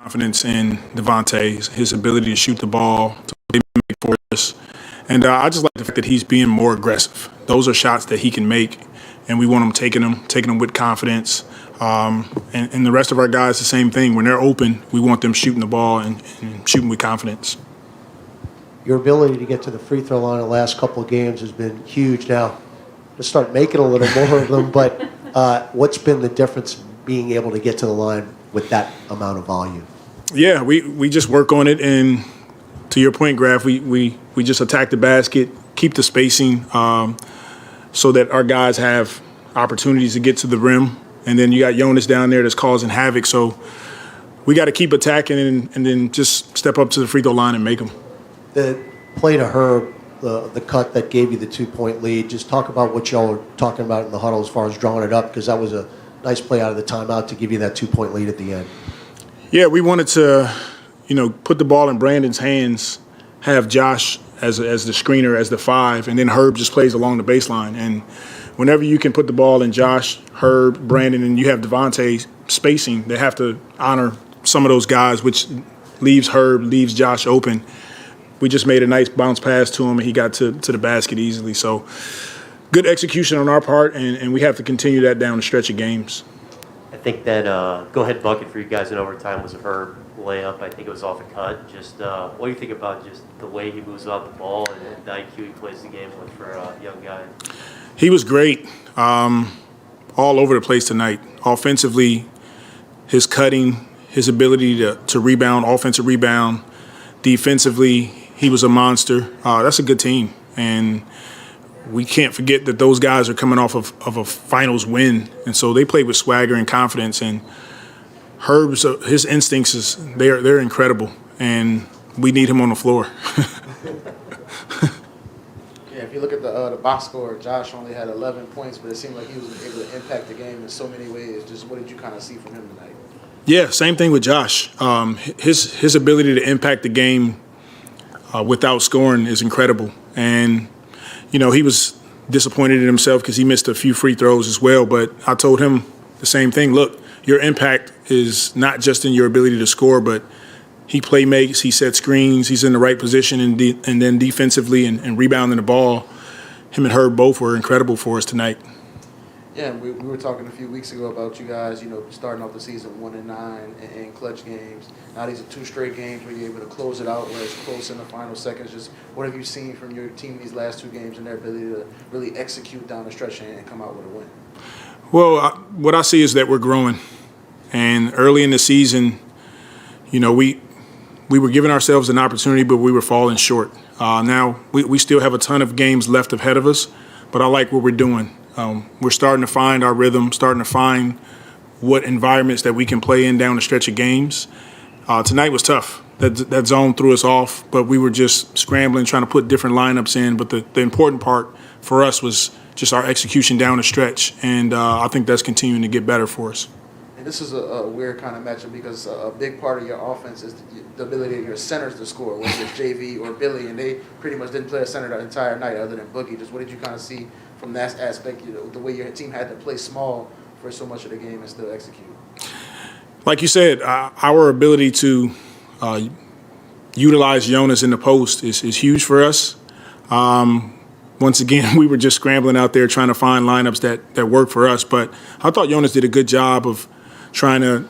Confidence in DEVONTE, his ability to shoot the ball, to play make for us. And I just like the fact that he's being more aggressive. Those are shots that he can make, and we want him taking them with confidence. And the rest of our guys, the same thing. When they're open, we want them shooting the ball and shooting with confidence. Your ability to get to the free throw line the last couple of games has been huge now. To start making a little more of them, but what's been the difference being able to get to the line with that amount of volume? Yeah, we just work on it, and to your point, Graf, we just attack the basket, keep the spacing so that our guys have opportunities to get to the rim, and then you got Jonas down there that's causing havoc, so we got to keep attacking and then just step up to the free throw line and make them. The play to Herb, the cut that gave you the 2-point lead, just talk about what y'all were talking about in the huddle as far as drawing it up, because that was a nice play out of the timeout to give you that 2-point lead at the end. Yeah, we wanted to, put the ball in Brandon's hands, have Josh as the screener, as the 5, and then Herb just plays along the baseline. And whenever you can put the ball in Josh, Herb, Brandon, and you have DEVONTE spacing, they have to honor some of those guys, which leaves Herb, leaves Josh open. We just made a nice bounce pass to him, and he got to the basket easily. So good execution on our part, and we have to continue that down the stretch of games. I think that go-ahead bucket for you guys in overtime was a Herb layup. I think it was off a cut. Just what do you think about just the way he moves out the ball and the IQ he plays the game with for a young guy? He was great all over the place tonight. Offensively, his cutting, his ability to rebound, offensive rebound. Defensively, he was a monster. That's a good team. And we can't forget that those guys are coming off of a finals win, and so they play with swagger and confidence. And Herb's his instincts they're incredible, and we need him on the floor. Yeah, if you look at the box score, Josh only had 11 points, but it seemed like he was able to impact the game in so many ways. Just what did you kind of see from him tonight? Yeah, same thing with Josh. His ability to impact the game without scoring is incredible, and he was disappointed in himself because he missed a few free throws as well. But I told him the same thing. Look, your impact is not just in your ability to score, but he play makes, he sets screens, he's in the right position, and then defensively and rebounding the ball. Him and Herb both were incredible for us tonight. Yeah, we were talking a few weeks ago about you guys, starting off the season 1-9 in clutch games. Now these are 2 straight games where you're able to close it out where it's close in the final seconds. Just what have you seen from your team these last 2 games and their ability to really execute down the stretch and come out with a win? Well, what I see is that we're growing. And early in the season, we were giving ourselves an opportunity, but we were falling short. Now we still have a ton of games left ahead of us, but I like what we're doing. We're starting to find our rhythm, starting to find what environments that we can play in down the stretch of games. Tonight was tough. That zone threw us off, but we were just scrambling, trying to put different lineups in. But the important part for us was just our execution down the stretch, and I think that's continuing to get better for us. And this is a weird kind of matchup because a big part of your offense is the ability of your centers to score, whether it's JV or Billy, and they pretty much didn't play a center the entire night other than Boogie. Just what did you kind of see from that aspect, the way your team had to play small for so much of the game and still execute? Like you said, our ability to utilize Jonas in the post is huge for us. Once again, we were just scrambling out there trying to find lineups that work for us. But I thought Jonas did a good job of trying to,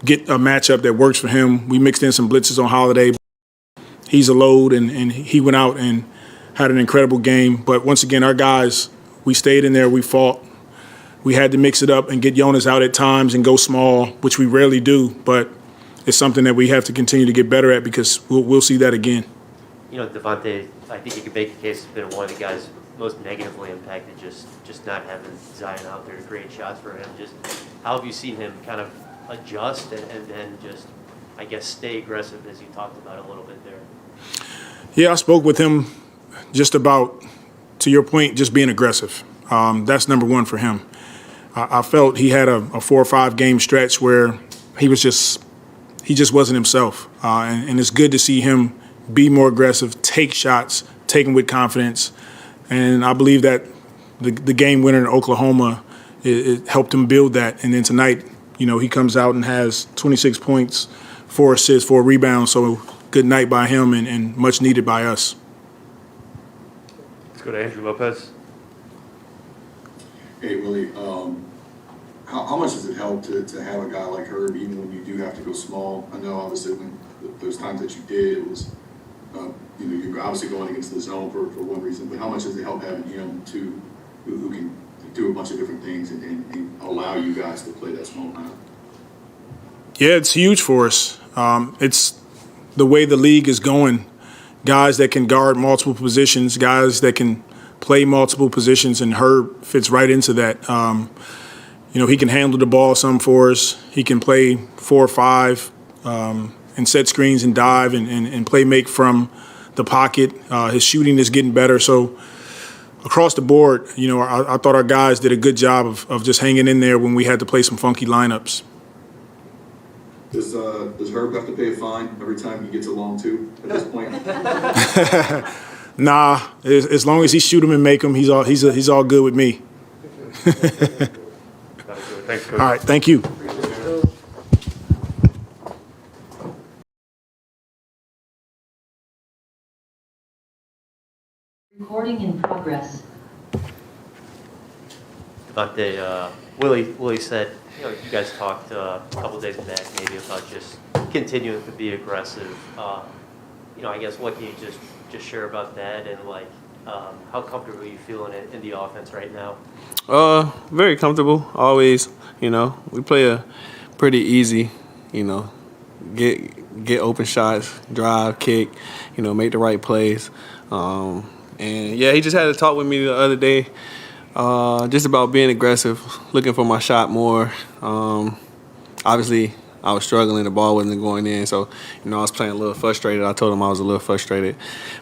get a matchup that works for him. We mixed in some blitzes on Holiday. He's a load, and he went out and had an incredible game. But once again, our guys, we stayed in there, we fought. We had to mix it up and get Jonas out at times and go small, which we rarely do. But it's something that we have to continue to get better at because we'll see that again. DEVONTE, I think you could make the case, has been one of the guys most negatively impacted, just not having Zion out there to create shots for him. Just how have you seen him kind of adjust and then just, I guess, stay aggressive as you talked about a little bit there? Yeah, I spoke with him just about, to your point, just being aggressive. That's number one for him. I felt he had a 4 or 5 game stretch where he just wasn't himself. And it's good to see him be more aggressive, take shots, take them with confidence. And I believe that the game winner in Oklahoma, it helped him build that. And then tonight, he comes out and has 26 points, 4 assists, 4 rebounds. So good night by him and much needed by us. Let's go to Andrew Lopez. Hey, Willie, how much does it help to have a guy like Herb, even when you do have to go small? I know, obviously, when those times that you did, it was, you're obviously going against the zone for one reason, but how much does it help having him, too, who can do a bunch of different things and allow you guys to play that small time? Yeah, it's huge for us. It's the way the league is going. Guys that can guard multiple positions, guys that can play multiple positions, and Herb fits right into that. He can handle the ball some for us. He can play 4 or 5 and set screens and dive and play make from the pocket. His shooting is getting better. So across the board, I thought our guys did a good job of just hanging in there when we had to play some funky lineups. Does Herb have to pay a fine every time he gets a long two at this point? Nah, as long as he shoot him and make him, he's all good with me. Thanks, Coach. All right, thank you. Recording in progress. DeVonte, Willie said, you guys talked a couple days back maybe about just continuing to be aggressive. I guess what can you just share about that and how comfortable are you feeling in the offense right now? Very comfortable. Always, we play a pretty easy, get open shots, drive, kick, make the right plays. And yeah, he just had to talk with me the other day, just about being aggressive, looking for my shot more. Obviously, I was struggling. The ball wasn't going in, so I was playing a little frustrated. I told him I was a little frustrated,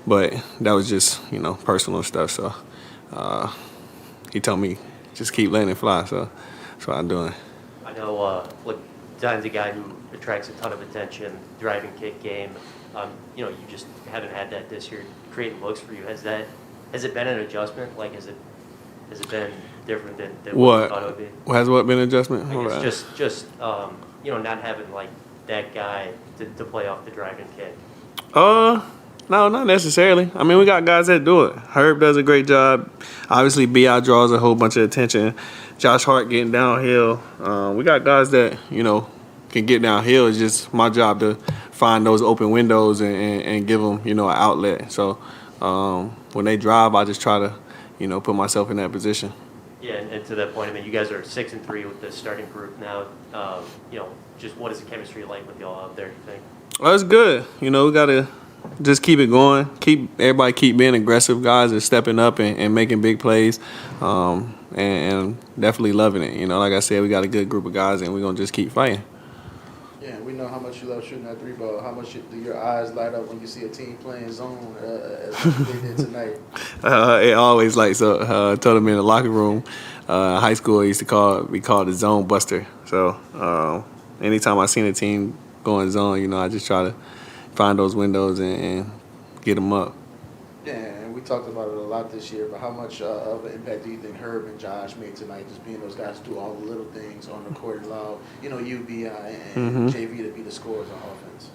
but that was just personal stuff. So he told me just keep letting it fly. So that's what I'm doing. I know, Zion's a guy who attracts a ton of attention, driving kick game. You just haven't had that this year, creating looks for you. Has it been an adjustment? Has it been different than what you thought it would be? Has what been an adjustment? I guess just not having that guy to play off the driving kick. No, not necessarily. I mean, we got guys that do it. Herb does a great job. Obviously, B.I. draws a whole bunch of attention. Josh Hart getting downhill. We got guys that, can get downhill. It's just my job to find those open windows and give them, an outlet. So when they drive, I just try to, put myself in that position. Yeah, and to that point, I mean, you guys are 6-3 with the starting group now. Just what is the chemistry like with y'all out there, do you think? Well, it's good. We got to just keep it going. Everybody keep being aggressive. Guys are stepping up and making big plays and definitely loving it. Like I said, we got a good group of guys, and we're going to just keep fighting. Yeah, we know how much you love shooting that 3-ball. How much do your eyes light up when you see a team playing zone as they did tonight? It always lights up. I told them in the locker room, high school, I used to be called the zone buster. So anytime I seen a team going zone, I just try to find those windows and get them up. Yeah, and we talked about it a lot this year, but how much of an impact do you think Herb and Josh made tonight, just being those guys to do all the little things on the court, allow, you, B.I., and JV to be the scorers on offense?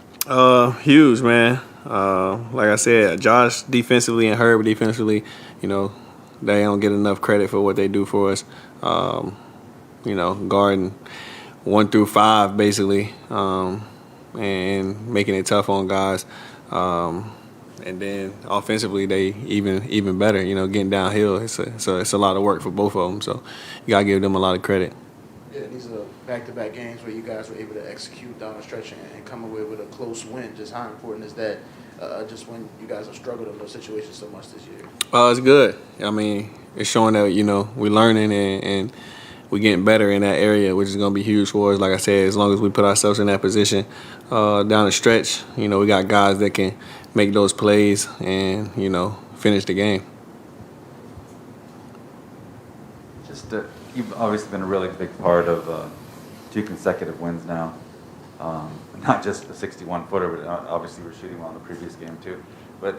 Huge, man. Like I said, Josh defensively and Herb defensively, they don't get enough credit for what they do for us. Guarding 1 through 5 basically, and making it tough on guys. And then offensively, they even better. Getting downhill, it's a lot of work for both of them. So you gotta give them a lot of credit. Yeah, these are back-to-back games where you guys were able to execute down the stretch and come away with a close win. Just how important is that? Just when you guys have struggled in those situations so much this year. It's good. I mean, it's showing that we're learning and we're getting better in that area, which is going to be huge for us. Like I said, as long as we put ourselves in that position down the stretch, we got guys that can make those plays and, finish the game. You've obviously been a really big part of 2 consecutive wins now. Not just the 61-footer, but obviously we're shooting well in the previous game too. But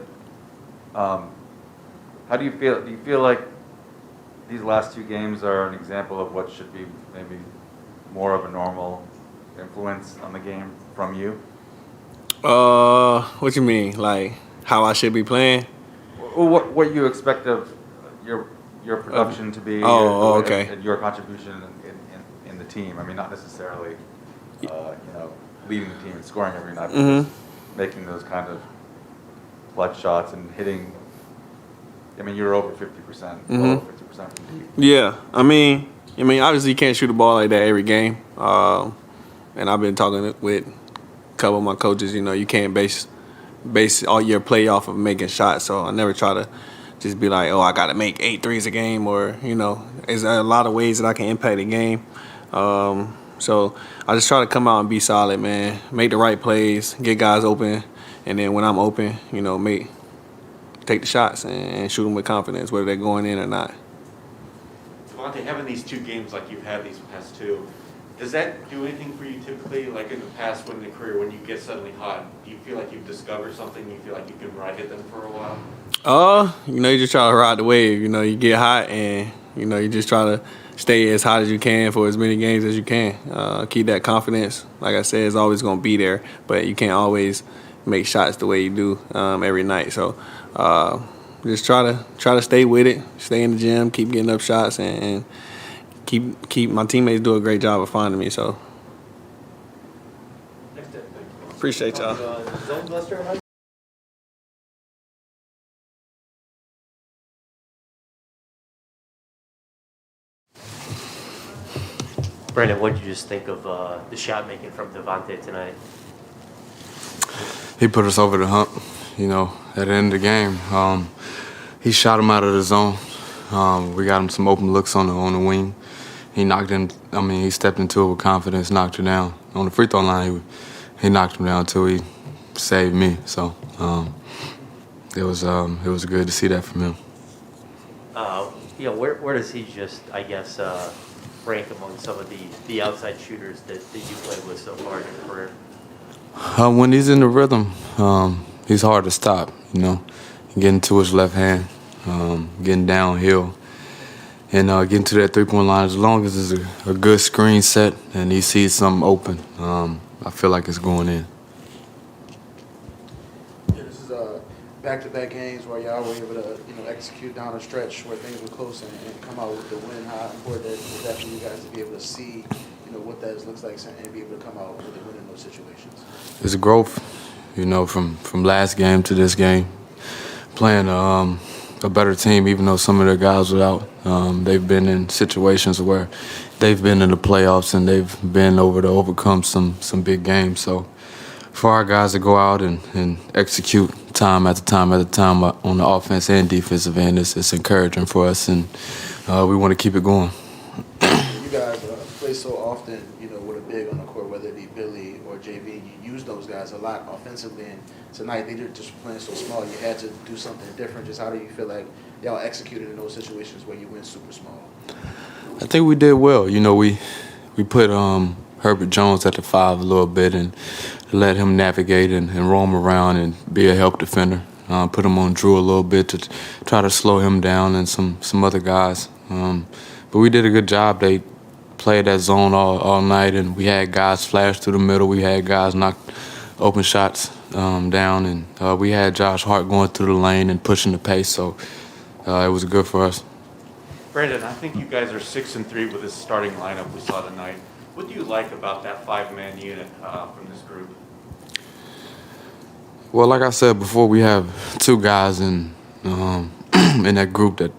how do you feel? Do you feel like these last 2 games are an example of what should be maybe more of a normal influence on the game from you? What you mean? Like how I should be playing? What you expect of your production to be? Okay. And your contribution in the team. I mean, not necessarily, leading the team and scoring every night, but just making those kind of clutch shots and hitting. I mean, you're over 50%, over 50% from deep. Yeah, I mean, obviously you can't shoot the ball like that every game. And I've been talking with a couple of my coaches. You can't base all your play off of making shots. So I never try to just be like, oh, I got to make 8 threes a game, or there's a lot of ways that I can impact the game. So I just try to come out and be solid, man. Make the right plays, get guys open, and then when I'm open, take the shots and shoot them with confidence, whether they're going in or not. DeVonte, having these 2 games like you've had these past 2, does that do anything for you typically? Like in the past, in the career, when you get suddenly hot, do you feel like you've discovered something? You feel like you can ride it them for a while? You just try to ride the wave. You get hot and, you just try to stay as hot as you can for as many games as you can. Keep that confidence. Like I said, it's always going to be there, but you can't always make shots the way you do every night. So just try to stay with it, stay in the gym, keep getting up shots, and keep my teammates do a great job of finding me. So appreciate y'all. Zone Buster, Brandon, what did you just think of the shot making from DeVonte tonight? He put us over the hump, at the end of the game. He shot him out of the zone. We got him some open looks on the wing. He knocked him. He stepped into it with confidence, knocked it down. On the free throw line, he knocked him down until he saved me. So it was good to see that from him. Where does he just, I guess, rank among some of the outside shooters that you played with so far in your career? When he's in the rhythm, he's hard to stop. Getting to his left hand, getting downhill, and getting to that three-point line. As long as it's a good screen set and he sees something open, I feel like it's going in. Yeah, this is back-to-back games where y'all were able to execute down a stretch where things were close and come out with the win. How important is that for you guys to be able to see what that looks like and be able to come out with a win in those situations? It's growth, from last game to this game. Playing a better team, even though some of their guys were out. They've been in situations where they've been in the playoffs and they've been able to overcome some big games. So for our guys to go out and execute time after time after time on the offense and defensive end, it's encouraging for us, and we want to keep it going. You guys play so often, with a big on the court, whether it be Billy or JV. You use those guys a lot offensively, and tonight they just playing so small. You had to do something different. Just how do you feel like y'all executed in those situations where you went super small? I think we did well. We put Herbert Jones at the 5 a little bit and let him navigate and roam around and be a help defender. Put him on Drew a little bit to try to slow him down and some other guys. But we did a good job. They played that zone all night, and we had guys flash through the middle. We had guys knock open shots down, and we had Josh Hart going through the lane and pushing the pace. So it was good for us. Brandon, I think you guys are 6-3 with this starting lineup we saw tonight. What do you like about that 5-man unit from this group? Well, like I said before, we have 2 guys in that group that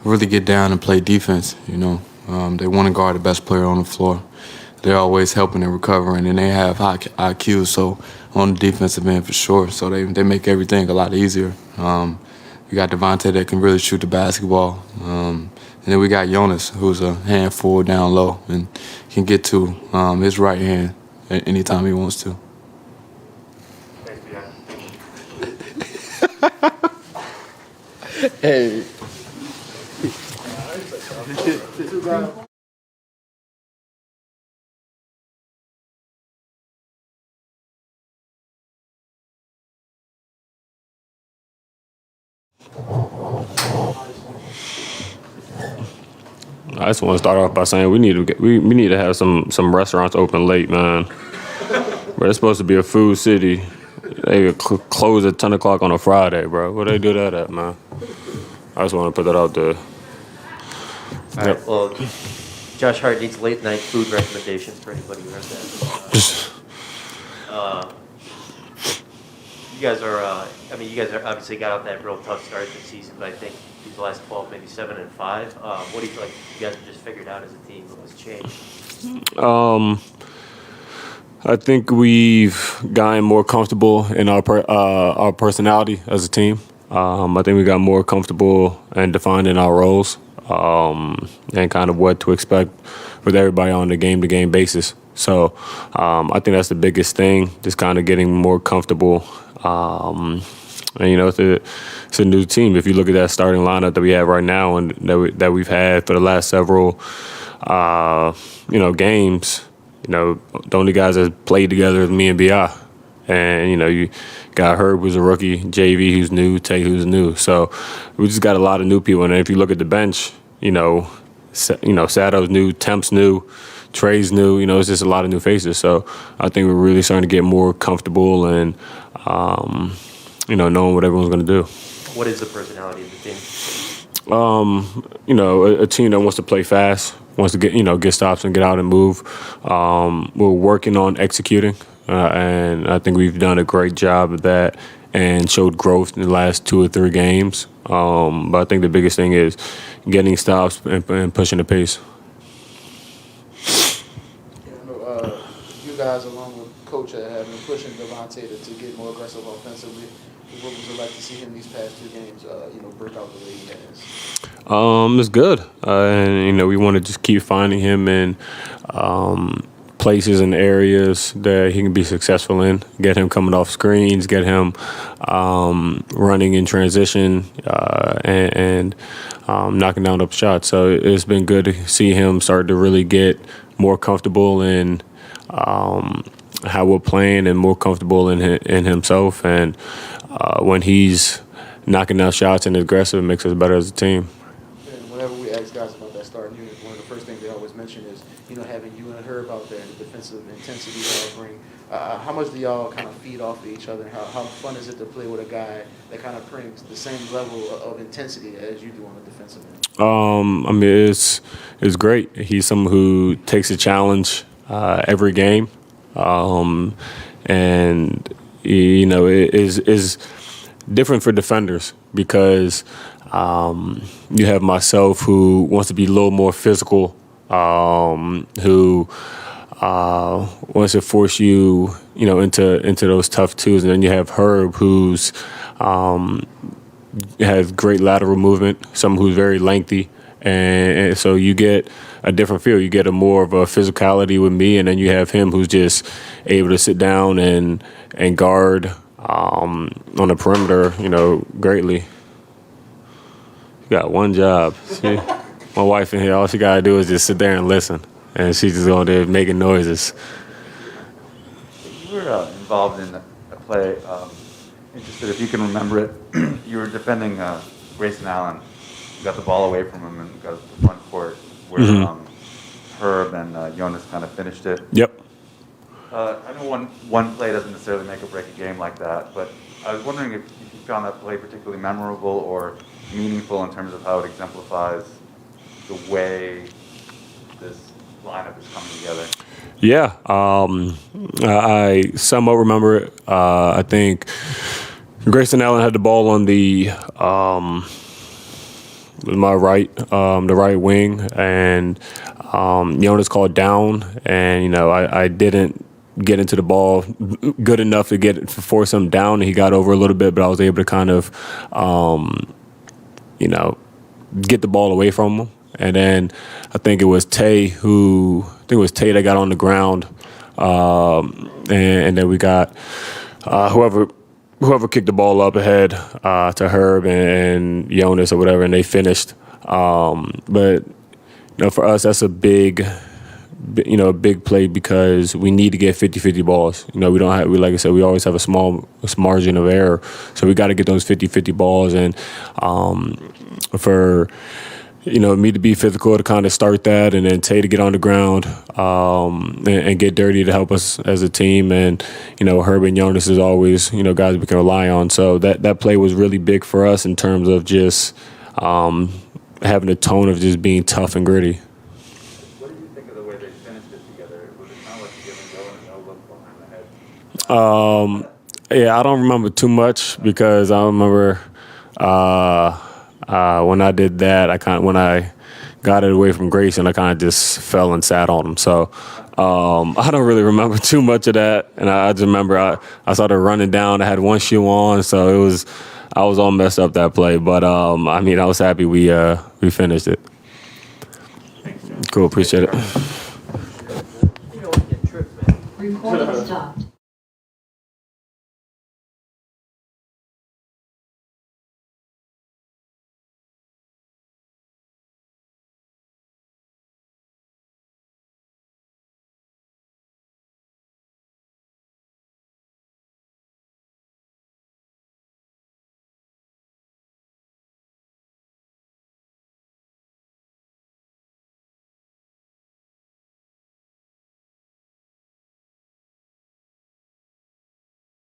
really get down and play defense. They want to guard the best player on the floor. They're always helping and recovering, and they have high IQ. So on the defensive end for sure. So they make everything a lot easier. We got DeVonte that can really shoot the basketball. And then we got Jonas, who's a handful down low and can get to his right hand anytime he wants to. Hey. I just want to start off by saying we need to have some restaurants open late, man. But it's supposed to be a food city. They close at 10 o'clock on a Friday, bro. Where they do that at, man? I just want to put that out there. All right, well, Josh Hart needs late night food recommendations for anybody who has that. You guys are, you guys are obviously got out that real tough start to the season, but I think these last 12, maybe 7 and 5. What do you feel like you guys have just figured out as a team? What was changed? I think we've gotten more comfortable in our personality as a team. I think we got more comfortable in defining our roles and kind of what to expect with everybody on a game-to-game basis. So I think that's the biggest thing, just kind of getting more comfortable. And, it's a new team. If you look at that starting lineup that we have right now and that we've had for the last several, games, the only guys that played together is me and B.I. And, you got Herb, who's a rookie, JV, who's new, Tay, who's new. So we just got a lot of new people. And if you look at the bench, Sato's new, Temp's new, Trey's new. It's just a lot of new faces. So I think we're really starting to get more comfortable and, knowing what everyone's going to do. What is the personality of the team? A team that wants to play fast, wants to get stops and get out and move. We're working on executing, and I think we've done a great job of that and showed growth in the last 2 or 3 games. But I think the biggest thing is getting stops and pushing the pace. You guys, along with Coach, have been pushing DEVONTE to get more aggressive offensively. What was it like to see him these past 2 games, break out the way he has? It's good. And, we want to just keep finding him in places and areas that he can be successful in, get him coming off screens, get him running in transition and knocking down up shots. So it's been good to see him start to really get more comfortable in how we're playing and more comfortable in himself. And when he's knocking down shots and aggressive, it makes us better as a team. And whenever we ask guys about that starting unit, one of the first things they always mention is, having you and Herb out there and the defensive intensity y'all bring. How much do y'all kind of feed off of each other? How fun is it to play with a guy that kind of brings the same level of intensity as you do on the defensive end? It's great. He's someone who takes a challenge every game. And it is different for defenders because you have myself who wants to be a little more physical, who wants to force you, into those tough twos, and then you have Herb who's has great lateral movement, someone who's very lengthy. And so you get a different feel. You get a more of a physicality with me, and then you have him who's just able to sit down and guard on the perimeter, greatly. You got one job. See, my wife in here, all she got to do is just sit there and listen, and she's just on there making noises. You were involved in a play, interested if you can remember it. You were defending Grayson Allen. You got the ball away from him and got to the front court where Herb and Jonas kind of finished it. Yep. I know one play doesn't necessarily make or break a game like that, but I was wondering if you found that play particularly memorable or meaningful in terms of how it exemplifies the way this lineup is coming together. Yeah, I somewhat remember it. I think Grayson Allen had the ball on the my right, the right wing, and Jonas called down, and I didn't get into the ball good enough to force him down, and he got over a little bit, but I was able to kind of get the ball away from him. And then I think it was Tay that got on the ground, and then we got whoever kicked the ball up ahead to Herb and Jonas or whatever, and they finished. But for us, that's a big play because we need to get 50-50 balls. Like I said, we always have a small margin of error, so we got to get those 50-50 balls. And for me to be physical to kind of start that, and then Tay to get on the ground and get dirty to help us as a team. And, Herb and Jonas is always, guys we can rely on. So that play was really big for us in terms of just having a tone of just being tough and gritty. What did you think of the way they finished it together? Was it kind of like a give and go and no look behind the head? Yeah, I don't remember too much because I remember when I did that, when I got it away from Grayson, I kind of just fell and sat on him. So I don't really remember too much of that. And I just remember I started running down. I had one shoe on, so I was all messed up that play. But I was happy we finished it. Cool, appreciate it. Recording stopped.